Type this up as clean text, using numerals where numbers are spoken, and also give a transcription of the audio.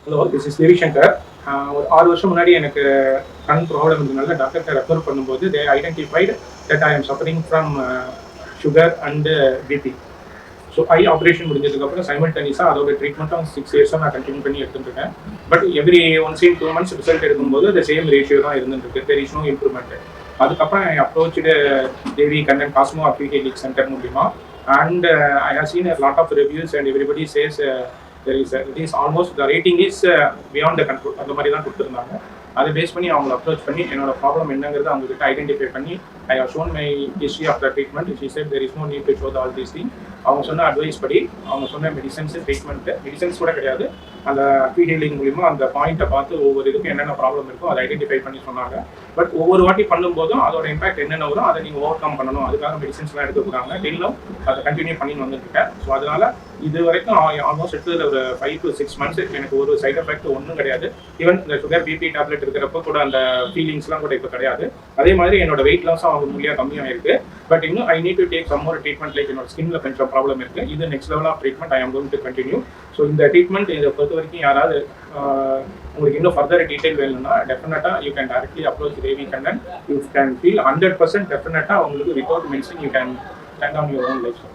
Hello, this is தேவி சங்கர். ஒரு 6 வருஷம் முன்னாடி எனக்கு கண் ப்ராப்ளம் இருந்ததுனால டாக்டர்கிட்ட ரெஃபர் பண்ணும்போது they identified that I am suffering from sugar and BP. So I operation முடிஞ்சதுக்கப்புறம் சைமல்டேனியஸாக அதோட ட்ரீட்மெண்ட்டும் 6 இயர்ஸாக நான் கண்டினியூ பண்ணி எடுத்துட்டு இருக்கேன். But every once in 2 months result எடுக்கும்போது அந்த சேம் ரேஷியோ தான் இருந்துருக்கு. There is no improvement. அதுக்கப்புறம் I approach Devi Kannan Cosmo application center மூலிமா and I have seen lot of reviews and everybody says it is almost the rating is beyond the control. அந்த மாதிரி தான் கொடுத்துருந்தாங்க. அதை பேஸ் பண்ணி அவங்களை அப்ரோச் பண்ணி என்னோட ப்ராப்ளம் என்னங்கிறது அவங்ககிட்ட ஐடென்டிஃபை பண்ணி I have shown my history of the treatment. She said there is no need to show the all these thing. அவங்க சொன்ன அட்வைஸ் படி அவங்க சொன்ன மெடிசன்ஸ் ட்ரீட்மெண்ட்டு மெடிசன்ஸ் கூட கிடையாது, அந்த ட்ரீ ஹீலிங் மூலிமா அந்த பாயிண்ட்டை பார்த்து ஒவ்வொரு இதுக்கும் என்னென்ன ப்ராப்ளம் இருக்கோ அதை ஐடென்டிஃபை பண்ணி சொன்னாங்க. பட் ஒவ்வொரு வாட்டி பண்ணும்போதும் அதோட இம்பாக்ட் என்னென்ன வரும் அதை நீங்கள் ஓவர் கம் பண்ணணும். அதுக்காக மெடிசன்ஸ்லாம் எடுத்துக்கிறாங்க. டெய்லும் அதை கண்டினியூ பண்ணின்னு வந்துருக்கேன். ஸோ அதனால இது வரைக்கும் ஆல்மோஸ்ட் எடுத்ததில் ஒரு 5 to 6 months எனக்கு ஒரு சைட் எஃபெக்ட் ஒன்றும் கிடையாது. ஈவன் இந்த சுகர் பிபி டேப்லெட் இருக்கிறப்போ கூட அந்த ஃபீலிங்ஸ்லாம் கூட இப்போ கிடையாது. அதே மாதிரி என்னோட வெயிட் லாஸும் அவங்க மூலியாக கம்மியாக இருக்குது. பட் இன்னும் I need to take some more treatment. Like என்னோட ஸ்கின்ல கொஞ்சம் ப்ராப்ளம் இருக்குது. இது next level of treatment I am going to continue. So இந்த ட்ரீட்மெண்ட் இதை பொறுத்த வரைக்கும் யாராவது உங்களுக்கு இன்னும் ஃபர்தர் டீட்டெயில் வேணும்னா டெஃபினட்டாக you can directly approach Devi Kannan. You can feel 100% டெஃபினட்டாக உங்களுக்கு without medicine you can stand on your own life.